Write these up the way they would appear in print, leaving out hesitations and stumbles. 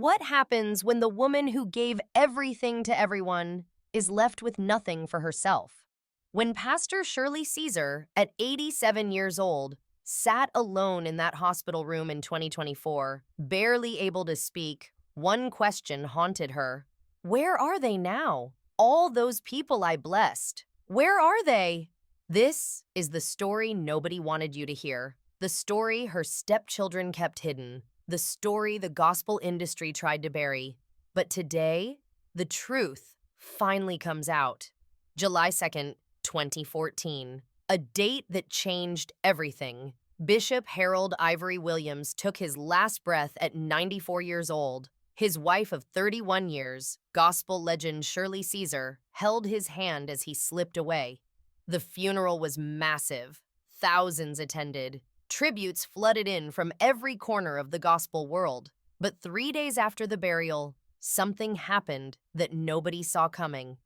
What happens when the woman who gave everything to everyone is left with nothing for herself? When Pastor Shirley Caesar, at 87 years old, sat alone in that hospital room in 2024, barely able to speak, one question haunted her. Where are they now? All those people I blessed. Where are they? This is the story nobody wanted you to hear. The story her stepchildren kept hidden. The story the gospel industry tried to bury. But today, the truth finally comes out. July 2nd, 2014. A date that changed everything. Bishop Harold Ivory Williams took his last breath at 94 years old. His wife of 31 years, gospel legend Shirley Caesar, held his hand as he slipped away. The funeral was massive. Thousands attended. Tributes flooded in from every corner of the gospel world. But 3 days after the burial, something happened that nobody saw coming.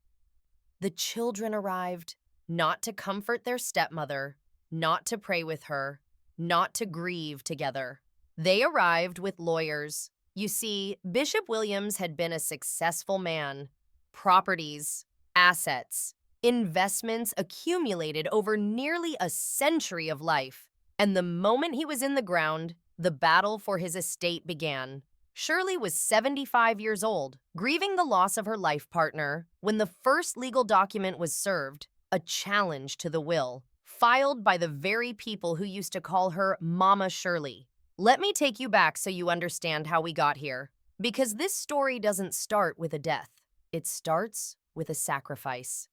The children arrived, not to comfort their stepmother, not to pray with her, not to grieve together. They arrived with lawyers. You see, Bishop Williams had been a successful man. Properties, assets, investments accumulated over nearly a century of life. And the moment he was in the ground, the battle for his estate began. Shirley was 75 years old, grieving the loss of her life partner, when the first legal document was served, a challenge to the will, filed by the very people who used to call her Mama Shirley. Let me take you back so you understand how we got here. Because this story doesn't start with a death. It starts with a sacrifice.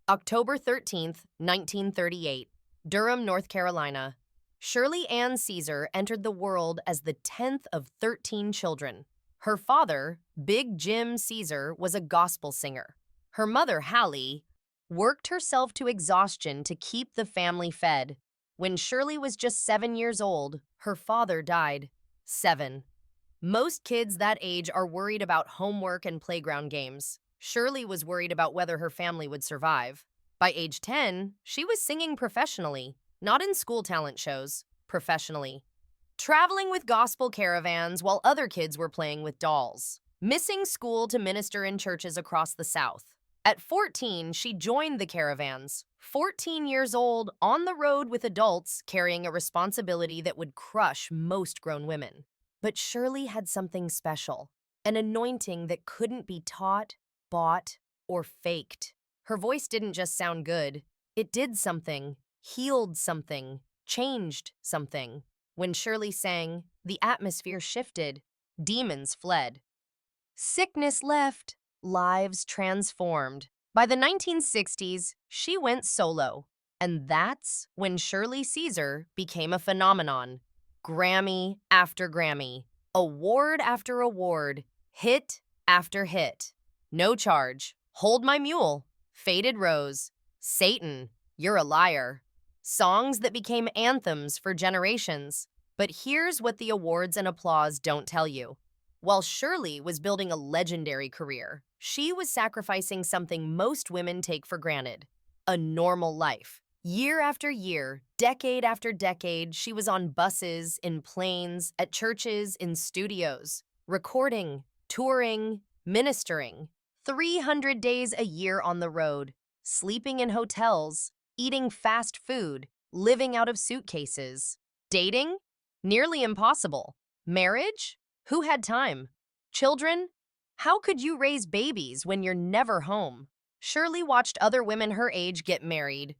October 13th, 1938. Durham, North Carolina. Shirley Ann Caesar entered the world as the 10th of 13 children. Her father, Big Jim Caesar, was a gospel singer. Her mother, Hallie, worked herself to exhaustion to keep the family fed. When Shirley was just 7 years old, her father died. 7. Most kids that age are worried about homework and playground games. Shirley was worried about whether her family would survive. By age 10, she was singing professionally, not in school talent shows, professionally. Traveling with gospel caravans while other kids were playing with dolls. Missing school to minister in churches across the South. At 14, she joined the caravans. 14 years old, on the road with adults, carrying a responsibility that would crush most grown women. But Shirley had something special, an anointing that couldn't be taught, bought, or faked. Her voice didn't just sound good. It did something, healed something, changed something. When Shirley sang, the atmosphere shifted. Demons fled. Sickness left. Lives transformed. By the 1960s, she went solo. And that's when Shirley Caesar became a phenomenon. Grammy after Grammy. Award after award. Hit after hit. No Charge. Hold My Mule. Faded Rose, Satan, You're a Liar. Songs that became anthems for generations. But here's what the awards and applause don't tell you. While Shirley was building a legendary career, she was sacrificing something most women take for granted: a normal life. Year after year, decade after decade, she was on buses, in planes, at churches, in studios, recording, touring, ministering. 300 days a year on the road, sleeping in hotels, eating fast food, living out of suitcases. Dating? Nearly impossible. Marriage? Who had time? Children? How could you raise babies when you're never home? Shirley watched other women her age get married,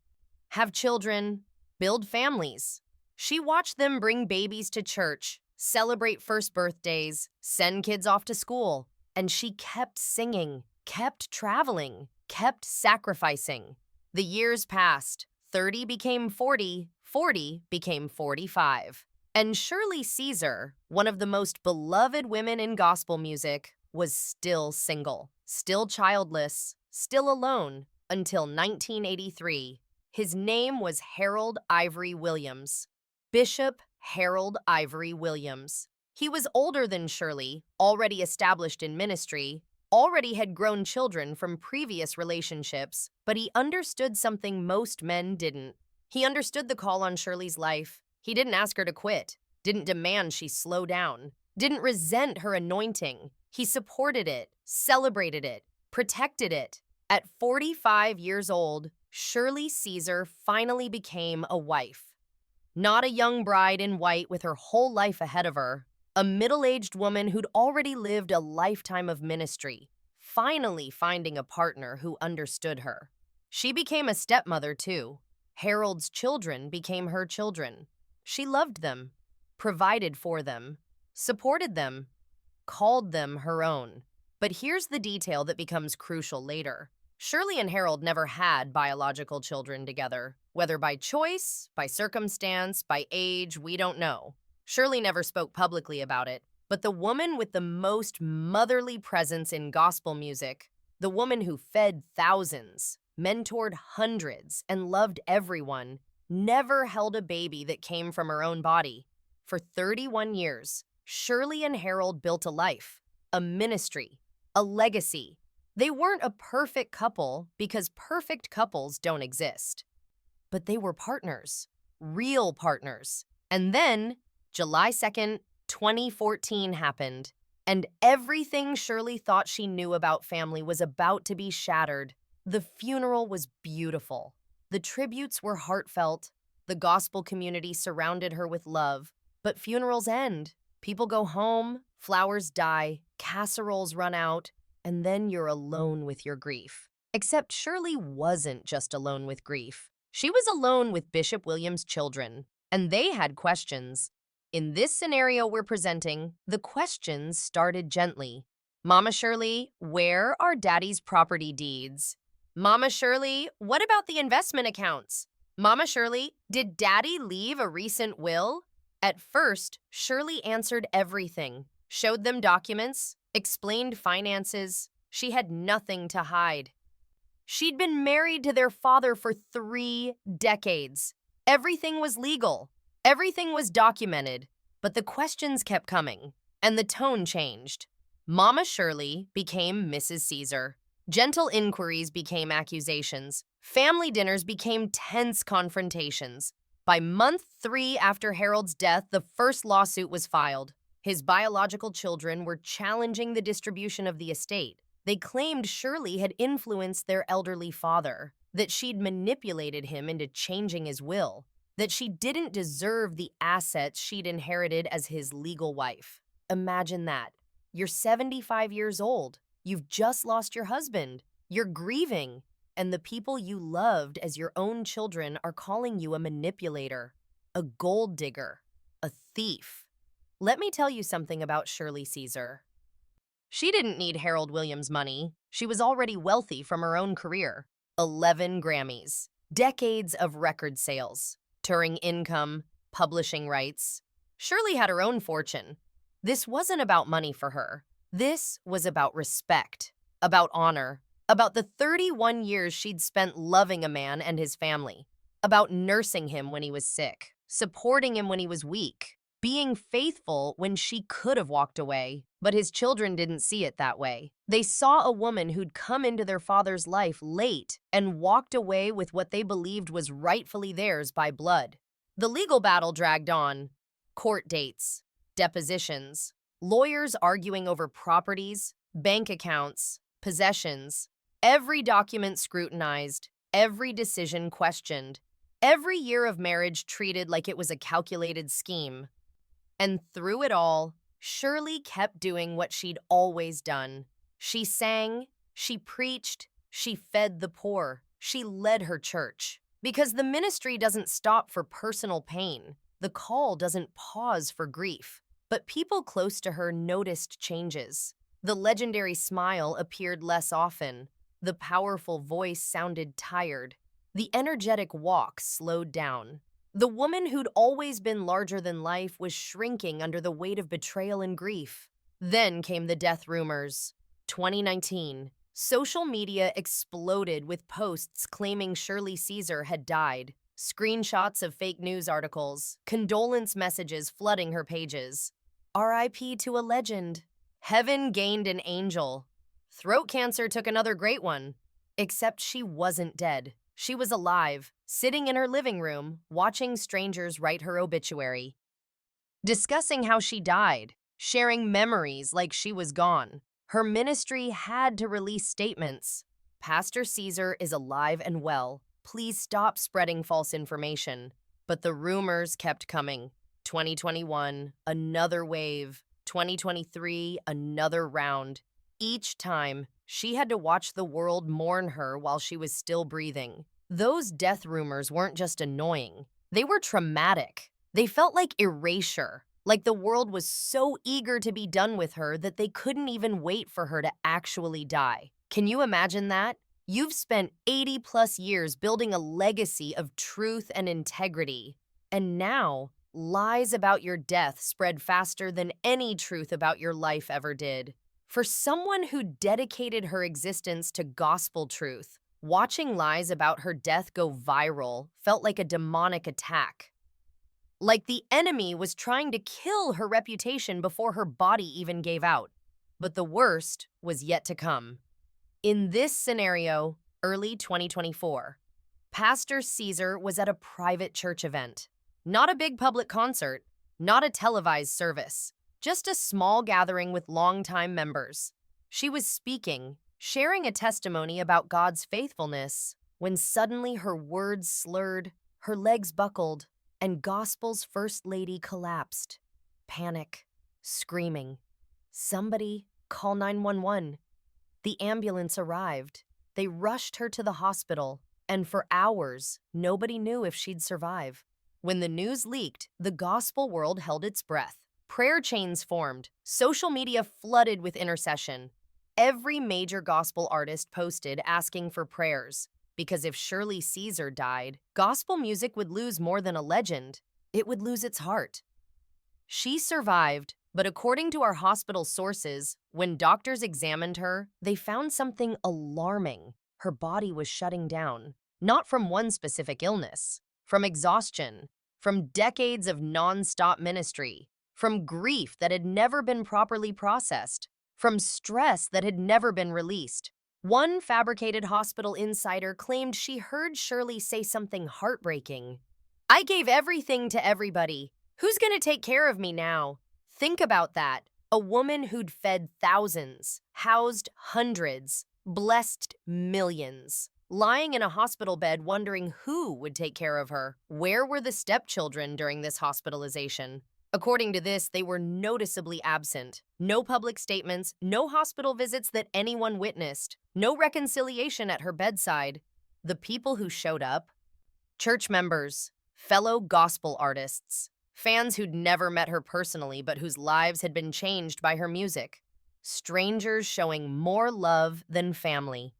have children, build families. She watched them bring babies to church, celebrate first birthdays, send kids off to school, and she kept singing. Kept traveling, kept sacrificing. The years passed. 30 became 40, 40 became 45. And Shirley Caesar, one of the most beloved women in gospel music, was still single, still childless, still alone, until 1983. His name was Harold Ivory Williams. Bishop Harold Ivory Williams. He was older than Shirley, already established in ministry, already had grown children from previous relationships, but he understood something most men didn't. He understood the call on Shirley's life. He didn't ask her to quit, didn't demand she slow down, didn't resent her anointing. He supported it, celebrated it, protected it. At 45 years old, Shirley Caesar finally became a wife. Not a young bride in white with her whole life ahead of her, a middle-aged woman who'd already lived a lifetime of ministry, finally finding a partner who understood her. She became a stepmother, too. Harold's children became her children. She loved them, provided for them, supported them, called them her own. But here's the detail that becomes crucial later. Shirley and Harold never had biological children together. Whether by choice, by circumstance, by age, we don't know. Shirley never spoke publicly about it, but the woman with the most motherly presence in gospel music, the woman who fed thousands, mentored hundreds, and loved everyone, never held a baby that came from her own body. For 31 years, Shirley and Harold built a life, a ministry, a legacy. They weren't a perfect couple because perfect couples don't exist. But they were partners, real partners. And then, July 2nd, 2014 happened, and everything Shirley thought she knew about family was about to be shattered. The funeral was beautiful. The tributes were heartfelt. The gospel community surrounded her with love. But funerals end. People go home, flowers die, casseroles run out, and then you're alone with your grief. Except Shirley wasn't just alone with grief. She was alone with Bishop William's children, and they had questions. In this scenario we're presenting, the questions started gently. Mama Shirley, where are Daddy's property deeds? Mama Shirley, what about the investment accounts? Mama Shirley, did Daddy leave a recent will? At first, Shirley answered everything, showed them documents, explained finances. She had nothing to hide. She'd been married to their father for 3 decades. Everything was legal. Everything was documented. But the questions kept coming, and the tone changed. Mama Shirley became Mrs. Caesar. Gentle inquiries became accusations. Family dinners became tense confrontations. By month 3 after Harold's death, the first lawsuit was filed. His biological children were challenging the distribution of the estate. They claimed Shirley had influenced their elderly father, that she'd manipulated him into changing his will, that she didn't deserve the assets she'd inherited as his legal wife. Imagine that. You're 75 years old. You've just lost your husband. You're grieving. And the people you loved as your own children are calling you a manipulator, a gold digger, a thief. Let me tell you something about Shirley Caesar. She didn't need Harold Williams' money. She was already wealthy from her own career. 11 Grammys, decades of record sales, touring income, publishing rights. Shirley had her own fortune. This wasn't about money for her. This was about respect, about honor, about the 31 years she'd spent loving a man and his family, about nursing him when he was sick, supporting him when he was weak, being faithful when she could have walked away. But his children didn't see it that way. They saw a woman who'd come into their father's life late and walked away with what they believed was rightfully theirs by blood. The legal battle dragged on. Court dates, depositions, lawyers arguing over properties, bank accounts, possessions. Every document scrutinized, every decision questioned, every year of marriage treated like it was a calculated scheme. And through it all, Shirley kept doing what she'd always done. She sang, she preached, she fed the poor, she led her church. Because the ministry doesn't stop for personal pain. The call doesn't pause for grief. But people close to her noticed changes. The legendary smile appeared less often. The powerful voice sounded tired. The energetic walk slowed down. The woman who'd always been larger than life was shrinking under the weight of betrayal and grief. Then came the death rumors. 2019. Social media exploded with posts claiming Shirley Caesar had died. Screenshots of fake news articles, condolence messages flooding her pages. R.I.P. to a legend. Heaven gained an angel. Throat cancer took another great one. Except she wasn't dead. She was alive, sitting in her living room, watching strangers write her obituary. Discussing how she died, sharing memories like she was gone. Her ministry had to release statements. Pastor Caesar is alive and well. Please stop spreading false information. But the rumors kept coming. 2021, another wave. 2023, another round. Each time, she had to watch the world mourn her while she was still breathing. Those death rumors weren't just annoying. They were traumatic. They felt like erasure, like the world was so eager to be done with her that they couldn't even wait for her to actually die. Can you imagine that? You've spent 80 plus years building a legacy of truth and integrity, and now lies about your death spread faster than any truth about your life ever did. For someone who dedicated her existence to gospel truth, watching lies about her death go viral felt like a demonic attack. Like the enemy was trying to kill her reputation before her body even gave out. But the worst was yet to come. In this scenario, early 2024, Pastor Caesar was at a private church event. Not a big public concert, not a televised service, just a small gathering with longtime members. She was speaking, sharing a testimony about God's faithfulness, when suddenly her words slurred, her legs buckled, and Gospel's First Lady collapsed. Panic, screaming. Somebody call 911. The ambulance arrived. They rushed her to the hospital, and for hours, nobody knew if she'd survive. When the news leaked, the gospel world held its breath. Prayer chains formed. Social media flooded with intercession. Every major gospel artist posted asking for prayers, because if Shirley Caesar died, gospel music would lose more than a legend. It would lose its heart. She survived, but according to our hospital sources, when doctors examined her, they found something alarming. Her body was shutting down, not from one specific illness, from exhaustion, from decades of non-stop ministry, from grief that had never been properly processed, from stress that had never been released. One fabricated hospital insider claimed she heard Shirley say something heartbreaking. "I gave everything to everybody. Who's going to take care of me now?" Think about that. A woman who'd fed thousands, housed hundreds, blessed millions, lying in a hospital bed wondering who would take care of her. Where were the stepchildren during this hospitalization? According to this, they were noticeably absent. No public statements, no hospital visits that anyone witnessed, no reconciliation at her bedside. The people who showed up? Church members, fellow gospel artists, fans who'd never met her personally but whose lives had been changed by her music. Strangers showing more love than family.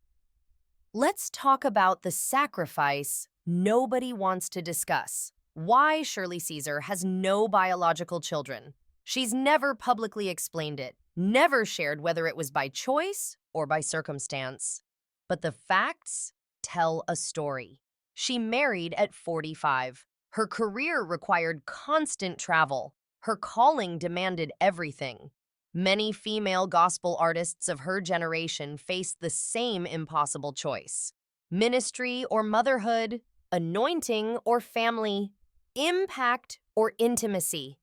Let's talk about the sacrifice nobody wants to discuss. Why Shirley Caesar has no biological children. She's never publicly explained it, never shared whether it was by choice or by circumstance. But the facts tell a story. She married at 45. Her career required constant travel. Her calling demanded everything. Many female gospel artists of her generation faced the same impossible choice. Ministry or motherhood, anointing or family, impact or intimacy.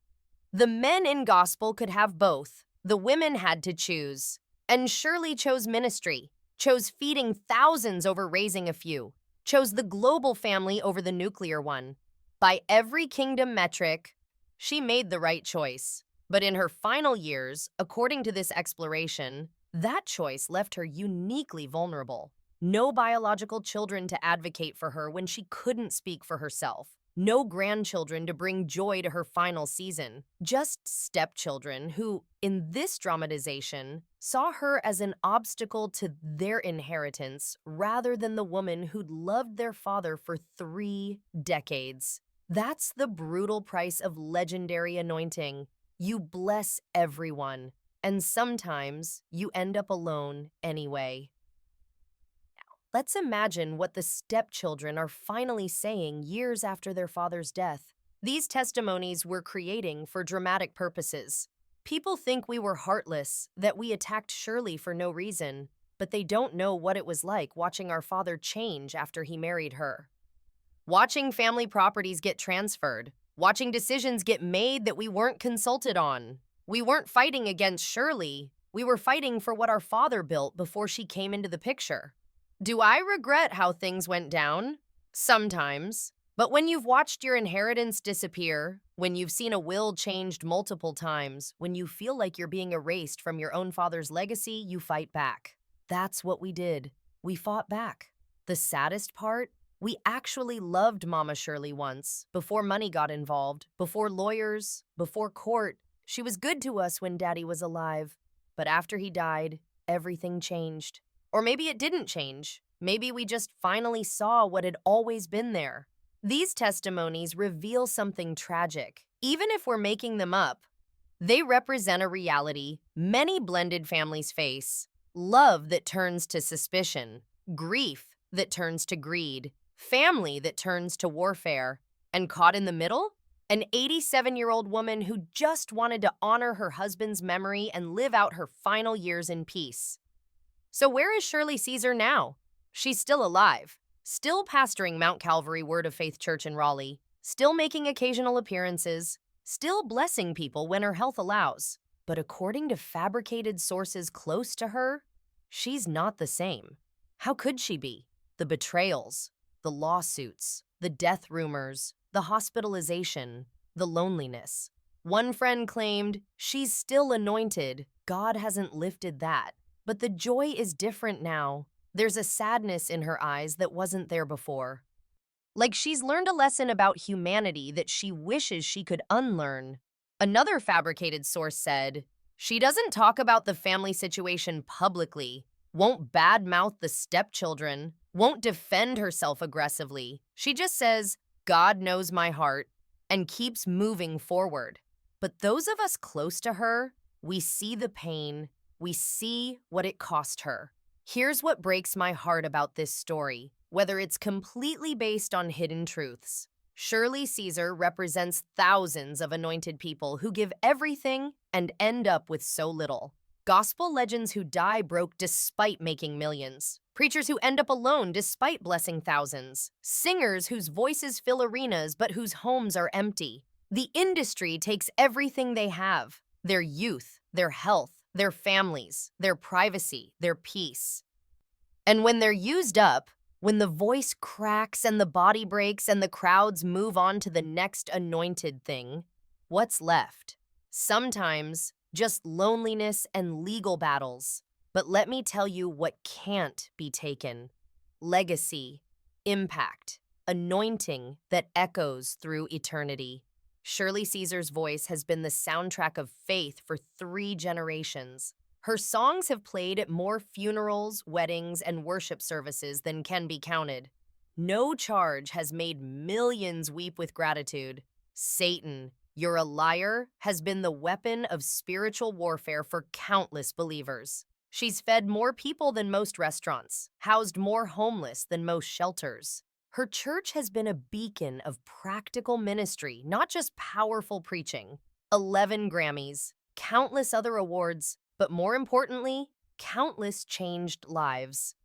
The men in gospel could have both. The women had to choose. And Shirley chose ministry, chose feeding thousands over raising a few, chose the global family over the nuclear one. By every kingdom metric, she made the right choice. But in her final years, according to this exploration, that choice left her uniquely vulnerable. No biological children to advocate for her when she couldn't speak for herself. No grandchildren to bring joy to her final season. Just stepchildren who, in this dramatization, saw her as an obstacle to their inheritance rather than the woman who'd loved their father for 3 decades. That's the brutal price of legendary anointing. You bless everyone, and sometimes you end up alone anyway. Let's imagine what the stepchildren are finally saying years after their father's death. These testimonies we're creating for dramatic purposes. People think we were heartless, that we attacked Shirley for no reason, but they don't know what it was like watching our father change after he married her. Watching family properties get transferred, watching decisions get made that we weren't consulted on, We weren't fighting against Shirley. We were fighting for what our father built before she came into the picture. Do I regret how things went down? Sometimes. But when you've watched your inheritance disappear, when you've seen a will changed multiple times, when you feel like you're being erased from your own father's legacy, you fight back. That's what we did. We fought back. The saddest part? We actually loved Mama Shirley once, before money got involved, before lawyers, before court. She was good to us when Daddy was alive. But after he died, everything changed. Or maybe it didn't change. Maybe we just finally saw what had always been there. These testimonies reveal something tragic. Even if we're making them up, they represent a reality many blended families face. Love that turns to suspicion, grief that turns to greed, family that turns to warfare, and caught in the middle? An 87-year-old woman who just wanted to honor her husband's memory and live out her final years in peace. So where is Shirley Caesar now? She's still alive, still pastoring Mount Calvary Word of Faith Church in Raleigh, still making occasional appearances, still blessing people when her health allows. But according to fabricated sources close to her, she's not the same. How could she be? The betrayals, the lawsuits, the death rumors, the hospitalization, the loneliness. One friend claimed, "She's still anointed. God hasn't lifted that." But the joy is different now. There's a sadness in her eyes that wasn't there before. Like she's learned a lesson about humanity that she wishes she could unlearn. Another fabricated source said, "She doesn't talk about the family situation publicly, won't badmouth the stepchildren, won't defend herself aggressively. She just says, 'God knows my heart,' and keeps moving forward." But those of us close to her, we see the pain, we see what it cost her. Here's what breaks my heart about this story, whether it's completely based on hidden truths. Shirley Caesar represents thousands of anointed people who give everything and end up with so little. Gospel legends who die broke despite making millions. Preachers who end up alone despite blessing thousands. Singers whose voices fill arenas but whose homes are empty. The industry takes everything they have: their youth, their health, their families, their privacy, their peace. And when they're used up, when the voice cracks and the body breaks and the crowds move on to the next anointed thing, what's left? Sometimes just loneliness and legal battles. But let me tell you what can't be taken: legacy, impact, anointing that echoes through eternity. Shirley Caesar's voice has been the soundtrack of faith for 3 generations. Her songs have played at more funerals, weddings, and worship services than can be counted. No charge has made millions weep with gratitude. Satan, you're a liar, has been the weapon of spiritual warfare for countless believers. She's fed more people than most restaurants, housed more homeless than most shelters. Her church has been a beacon of practical ministry, not just powerful preaching. 11 Grammys, countless other awards, but more importantly, countless changed lives.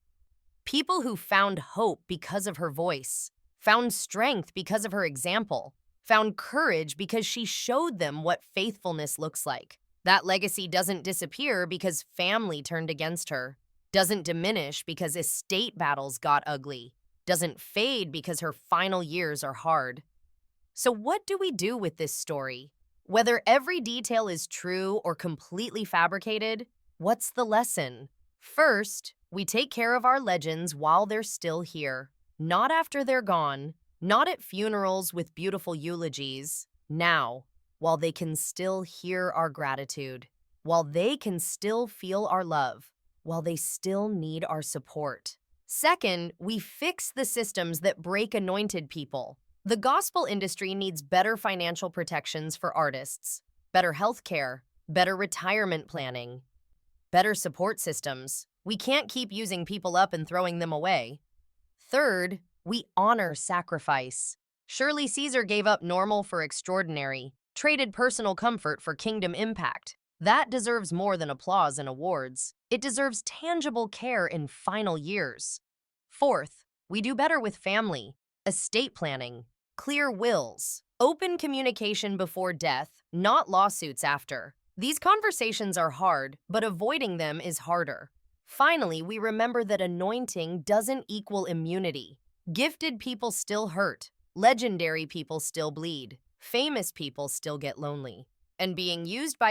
People who found hope because of her voice, found strength because of her example, found courage because she showed them what faithfulness looks like. That legacy doesn't disappear because family turned against her, doesn't diminish because estate battles got ugly, doesn't fade because her final years are hard. So what do we do with this story? Whether every detail is true or completely fabricated, what's the lesson? First, we take care of our legends while they're still here, not after they're gone, not at funerals with beautiful eulogies, now, while they can still hear our gratitude, while they can still feel our love, while they still need our support. Second, we fix the systems that break anointed people. The gospel industry needs better financial protections for artists, better health care, better retirement planning, better support systems. We can't keep using people up and throwing them away. Third, we honor sacrifice. Shirley Caesar gave up normal for extraordinary, traded personal comfort for kingdom impact. That deserves more than applause and awards. It deserves tangible care in final years. Fourth, we do better with family, estate planning, clear wills, open communication before death, not lawsuits after. These conversations are hard, but avoiding them is harder. Finally, we remember that anointing doesn't equal immunity. Gifted people still hurt, legendary people still bleed, famous people still get lonely. And being used by